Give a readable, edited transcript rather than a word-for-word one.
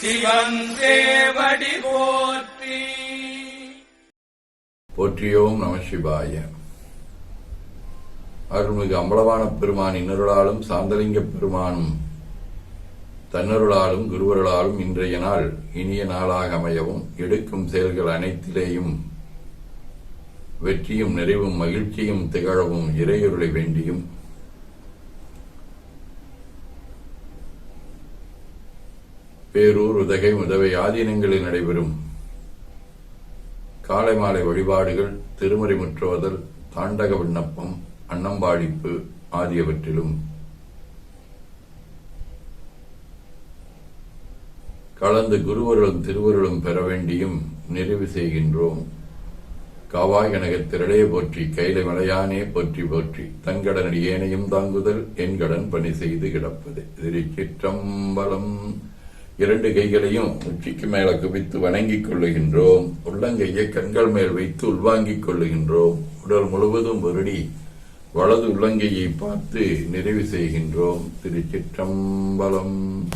சிவன் சேவடி போற்றி. போற்றியோம் நம சிவாய. அருள்மிகு அம்பலவான பெருமான் இன்னருளாலும் சாந்தலிங்க பெருமானும் தன்னருளாலும் குருவருளாலும் இன்றைய நாள் இனிய நாளாக அமையவும், எடுக்கும் செயல்கள் அனைத்திலேயும் வெற்றியும் நிறைவும் மகிழ்ச்சியும் திகழவும் இறையருளை வேண்டியும், பேரூர் உதகை முதவை ஆதீனங்களில் நடைபெறும் காலை மாலை வழிபாடுகள், திருமறை முற்றுவதல், தாண்டக விண்ணப்பம், அன்னம்பாடிப்பு ஆகியவற்றிலும் கலந்து குருவருளும் திருவருளும் பெற வேண்டியும் நிறைவு செய்கின்றோம். காவாய் கனகத் திரளே போற்றி, கைலை மலையானே போற்றி போற்றி, தன்கடன் ஏனையும் தாங்குதல் என் கடன் பணி செய்து கிடப்பது. திருச்சிற்றம்பலம். இரண்டு கைகளையும் உச்சிக்கு மேல குவித்து வணங்கிக் கொள்ளுகின்றோம். உள்ளங்கையை கண்கள் மேல் வைத்து உள்வாங்கிக் கொள்ளுகின்றோம். உடல் முழுவதும் வருடி வலது உள்ளங்கையை பார்த்து நிறைவு செய்கின்றோம். திருச்சிற்றம்பலம்.